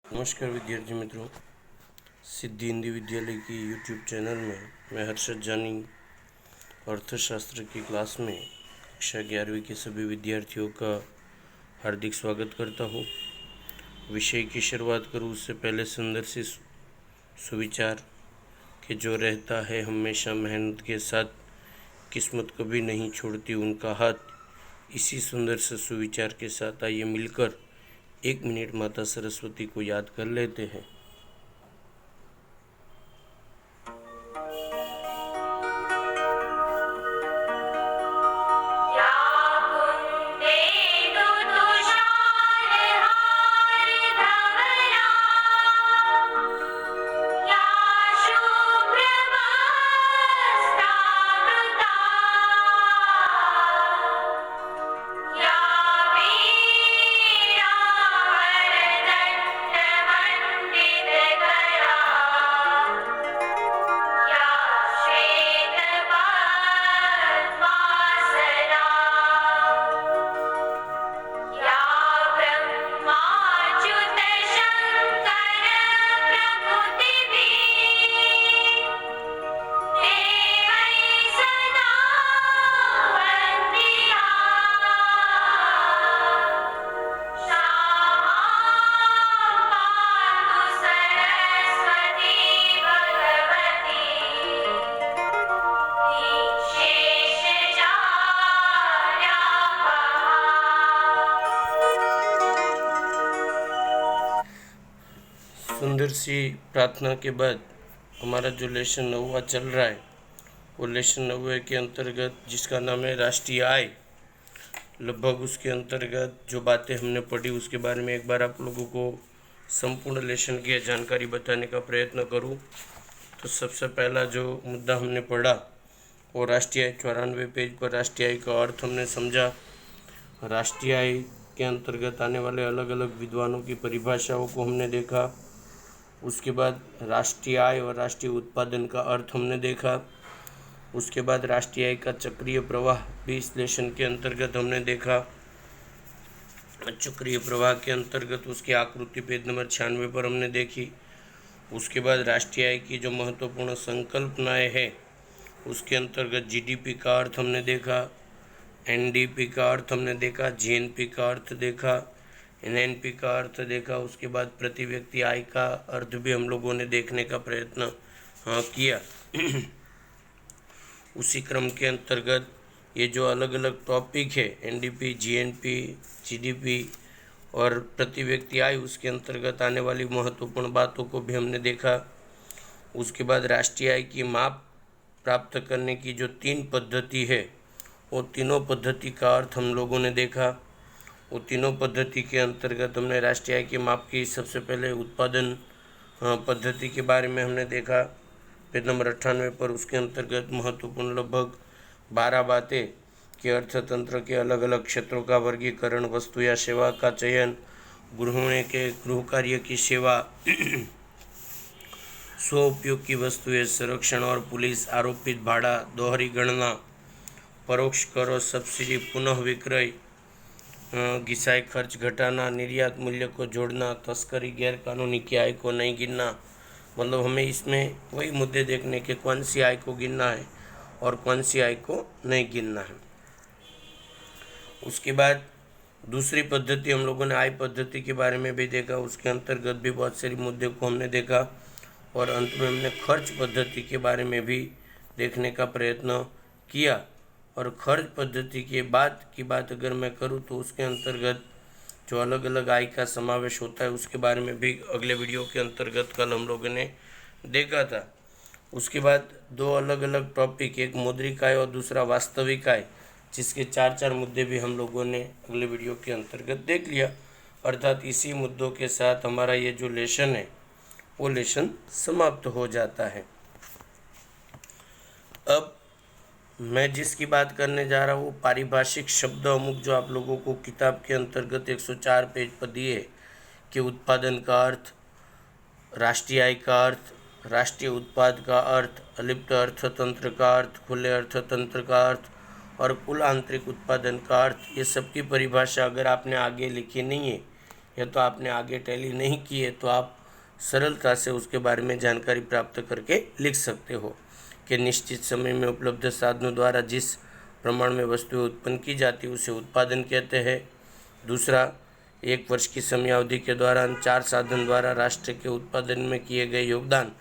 नमस्कार विद्यार्थी मित्रों, सिद्धि हिंदी विद्यालय की यूट्यूब चैनल में मैं हर्षद जानी अर्थशास्त्र की क्लास में कक्षा 11वीं के सभी विद्यार्थियों का हार्दिक स्वागत करता हूँ। विषय की शुरुआत करूँ उससे पहले सुंदर सी सुविचार कि जो रहता है हमेशा मेहनत के साथ, किस्मत कभी नहीं छोड़ती उनका हाथ। इसी सुंदर से सुविचार के साथ आइए मिलकर 1 मिनट माता सरस्वती को याद कर लेते हैं। सुंदर सी प्रार्थना के बाद हमारा जो लेसन 9वां चल रहा है वो लेसन 9वें के अंतर्गत जिसका नाम है राष्ट्रीय आय, लगभग उसके अंतर्गत जो बातें हमने पढ़ी उसके बारे में एक बार आप लोगों को संपूर्ण लेसन की जानकारी बताने का प्रयत्न करूं। तो सबसे पहला जो मुद्दा हमने पढ़ा वो राष्ट्रीय आय, 94 पेज पर राष्ट्रीय आय का अर्थ हमने समझा। राष्ट्रीय आय के अंतर्गत आने वाले अलग अलग विद्वानों की परिभाषाओं को हमने देखा। उसके बाद राष्ट्रीय आय और राष्ट्रीय उत्पादन का अर्थ हमने देखा। उसके बाद राष्ट्रीय आय का चक्रीय प्रवाह भी इस लेसन के अंतर्गत हमने देखा। चक्रीय प्रवाह के अंतर्गत उसकी आकृति पेज नंबर 96 पर हमने देखी। उसके बाद राष्ट्रीय आय की जो महत्वपूर्ण संकल्पनाएं हैं उसके अंतर्गत जीडीपी का अर्थ हमने देखा, एनडीपी का अर्थ हमने देखा, जीएनपी का अर्थ देखा, एनएनपी का अर्थ देखा। उसके बाद प्रति व्यक्ति आय का अर्थ भी हम लोगों ने देखने का प्रयत्न किया। उसी क्रम के अंतर्गत ये जो अलग अलग टॉपिक है एनडीपी, जीएनपी, जीडीपी और प्रति व्यक्ति आय, उसके अंतर्गत आने वाली महत्वपूर्ण बातों को भी हमने देखा। उसके बाद राष्ट्रीय आय की माप प्राप्त करने की जो 3 पद्धति है वो तीनों पद्धति का अर्थ हम लोगों ने देखा। वो तीनों पद्धति के अंतर्गत हमने राष्ट्रीय आय की माप की सबसे पहले उत्पादन पद्धति के बारे में हमने देखा पेज नंबर 98 पर। उसके अंतर्गत महत्वपूर्ण लगभग 12 बातें कि अर्थतंत्र के अलग अलग क्षेत्रों का वर्गीकरण, वस्तु या सेवा का चयन, गृहिणी के गृह कार्य की सेवा, स्व उपयोग की वस्तुएं, संरक्षण और पुलिस, आरोपित भाड़ा, दोहरी गणना, परोक्ष कर और सब्सिडी, पुनः विक्रय, घिसाई खर्च घटाना, निर्यात मूल्य को जोड़ना, तस्करी, गैर कानूनी की आय को नहीं गिनना। मतलब हमें इसमें वही मुद्दे देखने के कौन सी आय को गिनना है और कौन सी आय को नहीं गिनना है। उसके बाद दूसरी पद्धति हम लोगों ने आय पद्धति के बारे में भी देखा। उसके अंतर्गत भी बहुत सारे मुद्दे को हमने देखा और अंत में हमने खर्च पद्धति के बारे में भी देखने का प्रयत्न किया। और खर्च पद्धति के बाद की बात अगर मैं करूं तो उसके अंतर्गत जो अलग अलग आय का समावेश होता है उसके बारे में भी अगले वीडियो के अंतर्गत कल हम लोगों ने देखा था। उसके बाद 2 अलग अलग टॉपिक, एक मौद्रिक आय और दूसरा वास्तविक आय, जिसके 4 मुद्दे भी हम लोगों ने अगले वीडियो के अंतर्गत देख लिया। अर्थात इसी मुद्दों के साथ हमारा ये जो लेसन है वो लेसन समाप्त हो जाता है। अब मैं जिसकी बात करने जा रहा हूँ पारिभाषिक शब्द अमुक जो आप लोगों को किताब के अंतर्गत 104 पेज पर दिए कि उत्पादन का अर्थ, राष्ट्रीय आय का अर्थ, राष्ट्रीय उत्पाद का अर्थ, अलिप्त अर्थतंत्र का अर्थ, खुले अर्थतंत्र का अर्थ और कुल आंतरिक उत्पादन का अर्थ, ये सब की परिभाषा अगर आपने आगे लिखी नहीं है या तो आपने आगे टैली नहीं की है तो आप सरलता से उसके बारे में जानकारी प्राप्त करके लिख सकते हो कि निश्चित समय में उपलब्ध साधनों द्वारा जिस प्रमाण में वस्तुएं उत्पन्न की जाती है उसे उत्पादन कहते हैं। दूसरा, 1 वर्ष की समयावधि के दौरान 4 साधन द्वारा राष्ट्र के उत्पादन में किए गए योगदान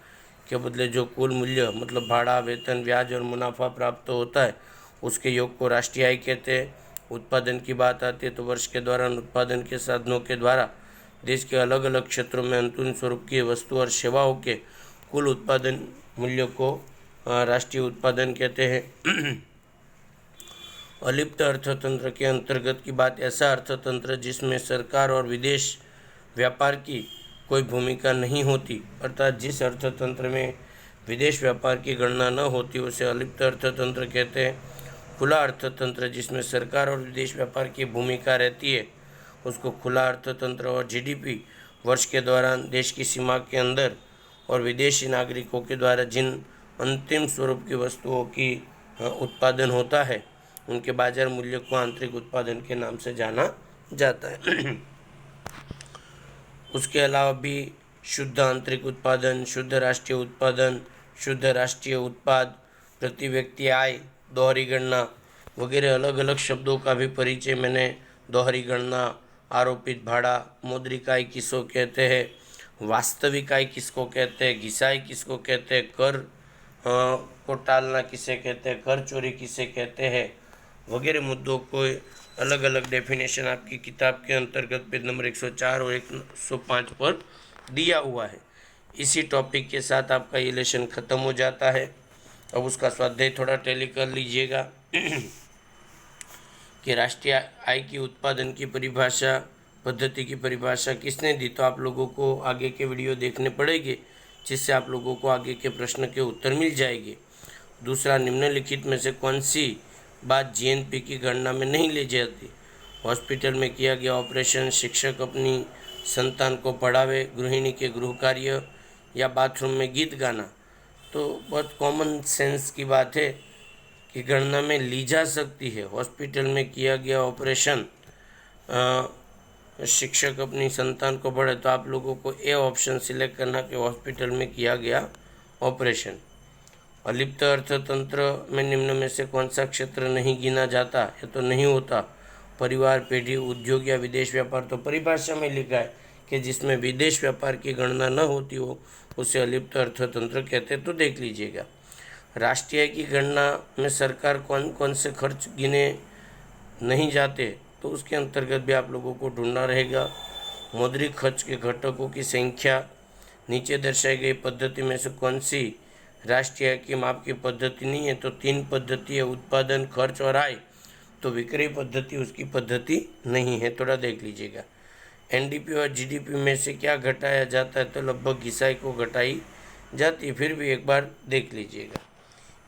के बदले जो कुल मूल्य मतलब भाड़ा, वेतन, ब्याज और मुनाफा प्राप्त होता है उसके योग को राष्ट्रीय आय कहते हैं। उत्पादन की बात आती है तो वर्ष के दौरान उत्पादन के साधनों के द्वारा देश के अलग अलग क्षेत्रों में अंतिम स्वरूप की वस्तु और सेवाओं के कुल उत्पादन मूल्य को राष्ट्रीय उत्पादन कहते हैं। अलिप्त अर्थतंत्र के अंतर्गत की बात ऐसा अर्थतंत्र जिसमें सरकार और विदेश व्यापार की कोई भूमिका नहीं होती, अर्थात जिस अर्थतंत्र में विदेश व्यापार की गणना न होती उसे अलिप्त अर्थतंत्र कहते हैं। खुला अर्थतंत्र जिसमें सरकार और विदेश व्यापार की भूमिका रहती है उसको खुला अर्थतंत्र और जीडीपी वर्ष के दौरान देश की सीमा के अंदर और विदेशी नागरिकों के द्वारा जिन अंतिम स्वरूप की वस्तुओं की उत्पादन होता है उनके बाजार मूल्य को आंतरिक उत्पादन के नाम से जाना जाता है। उसके अलावा भी शुद्ध आंतरिक उत्पादन, शुद्ध राष्ट्रीय उत्पादन, शुद्ध राष्ट्रीय उत्पाद, प्रति व्यक्ति आय, दोहरी गणना वगैरह अलग अलग शब्दों का भी परिचय मैंने दोहरी गणना, आरोपित भाड़ा, मौद्रिक आय किसको कहते हैं, वास्तविक आय किसको कहते हैं, घिसाई किसको कहते हैं, कर को टालना किसे कहते हैं, कर चोरी किसे कहते हैं वगैरह मुद्दों को अलग अलग डेफिनेशन आपकी किताब के अंतर्गत पेज नंबर 104 और 105 पर दिया हुआ है। इसी टॉपिक के साथ आपका ये लेसन ख़त्म हो जाता है। अब उसका स्वाध्याय थोड़ा टैली कर लीजिएगा कि राष्ट्रीय आय की उत्पादन की परिभाषा, पद्धति की परिभाषा किसने दी, तो आप लोगों को आगे के वीडियो देखने पड़ेंगे जिससे आप लोगों को आगे के प्रश्न के उत्तर मिल जाएंगे। दूसरा, निम्नलिखित में से कौन सी बात जीएनपी की गणना में नहीं ली जाती? हॉस्पिटल में किया गया ऑपरेशन, शिक्षक अपनी संतान को पढ़ावे, गृहिणी के गृह कार्य या बाथरूम में गीत गाना। तो बहुत कॉमन सेंस की बात है कि गणना में ली जा सकती है। हॉस्पिटल में किया गया ऑपरेशन, शिक्षक अपनी संतान को पढ़े, तो आप लोगों को ए ऑप्शन सिलेक्ट करना कि हॉस्पिटल में किया गया ऑपरेशन। अलिप्त अर्थतंत्र में निम्न में से कौन सा क्षेत्र नहीं गिना जाता या तो नहीं होता? परिवार, पेढ़ी, उद्योग या विदेश व्यापार। तो परिभाषा में लिखा है कि जिसमें विदेश व्यापार की गणना न होती हो उसे अलिप्त अर्थतंत्र कहते, तो देख लीजिएगा। राष्ट्रीय आय की गणना में सरकार कौन कौन से खर्च गिने नहीं जाते, तो उसके अंतर्गत भी आप लोगों को ढूंढना रहेगा। मौद्रिक खर्च के घटकों की संख्या, नीचे दर्शाई गई पद्धति में से कौन सी राष्ट्रीय आय की माप की पद्धति नहीं है? तो 3 पद्धति है, उत्पादन, खर्च और आय। तो विक्रय पद्धति उसकी पद्धति नहीं है, थोड़ा देख लीजिएगा। एनडीपी और जीडीपी में से क्या घटाया जाता है? तो लगभग घिसाई को घटाई जाती है, फिर भी एक बार देख लीजिएगा।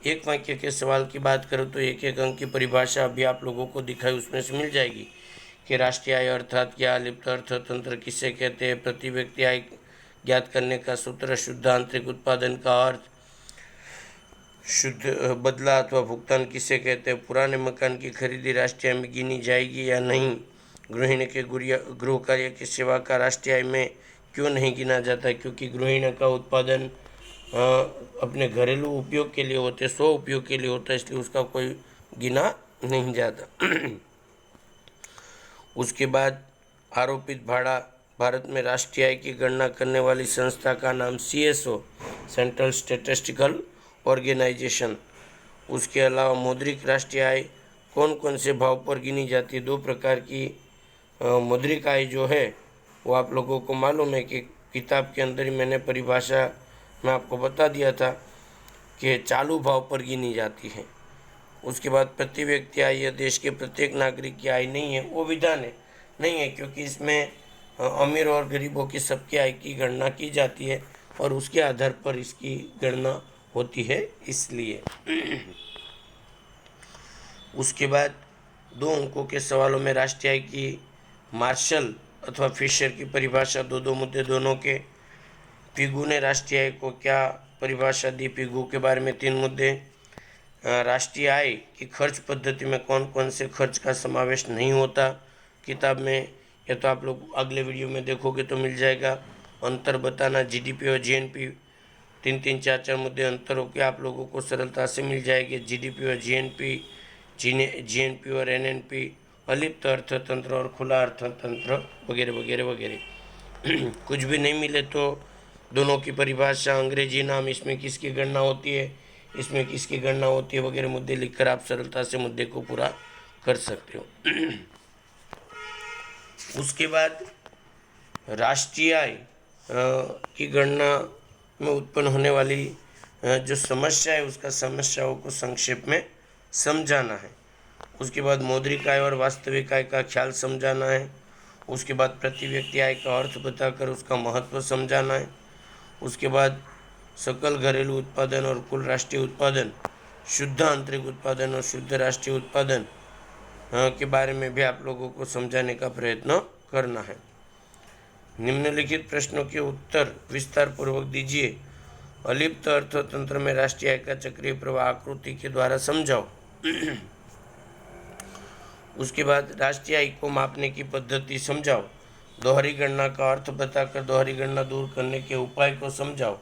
एक वाक्य के सवाल की बात करूँ तो एक एक अंक की परिभाषा अभी आप लोगों को दिखाई उसमें से मिल जाएगी कि राष्ट्रीय आय अर्थात क्या, अलिप्त अर्थतंत्र किसे कहते हैं, प्रति व्यक्ति आय ज्ञात करने का सूत्र, शुद्ध आंतरिक उत्पादन का अर्थ, शुद्ध बदला अथवा भुगतान किसे कहते हैं, पुराने मकान की खरीदी राष्ट्रीय आय में गिनी जाएगी या नहीं, गृहिणी के गृह कार्य की सेवा का राष्ट्रीय आय में क्यों नहीं गिना जाता? क्योंकि गृहिणी का उत्पादन अपने घरेलू उपयोग के लिए होते, स्व उपयोग के लिए होता है, इसलिए उसका कोई गिना नहीं जाता। उसके बाद आरोपित भाड़ा, भारत में राष्ट्रीय आय की गणना करने वाली संस्था का नाम CSO, सेंट्रल स्टैटिस्टिकल ऑर्गेनाइजेशन। उसके अलावा मौद्रिक राष्ट्रीय आय कौन कौन से भाव पर गिनी जाती है? 2 प्रकार की मौद्रिक आय जो है वो आप लोगों को मालूम है कि किताब के अंदर ही मैंने परिभाषा में आपको बता दिया था कि चालू भाव पर गिनी जाती है। उसके बाद प्रति व्यक्ति आय, यह देश के प्रत्येक नागरिक की आय नहीं है, वो विधान है नहीं है, क्योंकि इसमें अमीर और गरीबों की सबकी आय की गणना की जाती है और उसके आधार पर इसकी गणना होती है, इसलिए। उसके बाद 2 अंकों के सवालों में राष्ट्रीय आय की मार्शल अथवा फिशर की परिभाषा, 2 मुद्दे दोनों के। पिगू ने राष्ट्रीय आय को क्या परिभाषा दी? पिगू के बारे में 3 मुद्दे। राष्ट्रीय आय की खर्च पद्धति में कौन कौन से खर्च का समावेश नहीं होता? किताब में ये तो आप लोग अगले वीडियो में देखोगे तो मिल जाएगा। अंतर बताना, जीडीपी और जीएनपी, 3-3, 4-4 मुद्दे अंतर होकर आप लोगों को सरलता से मिल जाएंगे। जीडीपी और जीएनपी, जीएनपी और एनएनपी, अलिप्त अर्थतंत्र और खुला अर्थतंत्र वगैरह वगैरह वगैरह। कुछ भी नहीं मिले तो दोनों की परिभाषा, अंग्रेजी नाम, इसमें किसकी गणना होती है, इसमें किसकी गणना होती है वगैरह मुद्दे लिखकर आप सरलता से मुद्दे को पूरा कर सकते हो। उसके बाद राष्ट्रीय आय की गणना में उत्पन्न होने वाली जो समस्या है उसका समस्याओं को संक्षेप में समझाना है। उसके बाद मौद्रिक आय और वास्तविक आय का ख्याल समझाना है। उसके बाद प्रति व्यक्ति आय का अर्थ बताकर उसका महत्व समझाना है। उसके बाद सकल घरेलू उत्पादन और कुल राष्ट्रीय उत्पादन, शुद्ध आंतरिक उत्पादन और शुद्ध राष्ट्रीय उत्पादन के बारे में भी आप लोगों को समझाने का प्रयत्न करना है। निम्नलिखित प्रश्नों के उत्तर विस्तार पूर्वक दीजिए। अलिप्त अर्थतंत्र में राष्ट्रीय आय का चक्रीय प्रवाह आकृति के द्वारा समझाओ। उसके बाद राष्ट्रीय आय को मापने की पद्धति समझाओ। दोहरी गणना का अर्थ बताकर दोहरी गणना दूर करने के उपाय को समझाओ।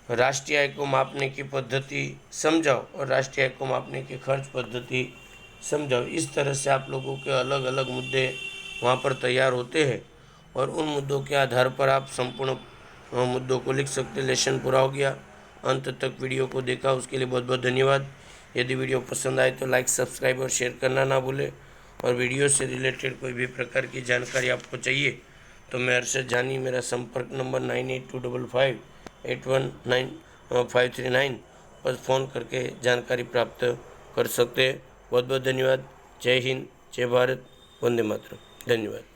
राष्ट्रीय आय को मापने की पद्धति समझाओ और राष्ट्रीय आय को मापने की खर्च पद्धति समझाओ। इस तरह से आप लोगों के अलग अलग मुद्दे वहाँ पर तैयार होते हैं और उन मुद्दों के आधार पर आप संपूर्ण मुद्दों को लिख सकते। लेसन पूरा हो गया। अंत तक वीडियो को देखा उसके लिए बहुत बहुत धन्यवाद। यदि वीडियो पसंद आए तो लाइक, सब्सक्राइब और शेयर करना ना भूलें। और वीडियो से रिलेटेड कोई भी प्रकार की जानकारी आपको चाहिए तो मैं अरशद जानी, मेरा संपर्क नंबर 9825581539 पर फ़ोन करके जानकारी प्राप्त कर सकते हैं। बहुत बहुत धन्यवाद। जय हिंद, जय भारत, वंदे मातरम। धन्यवाद।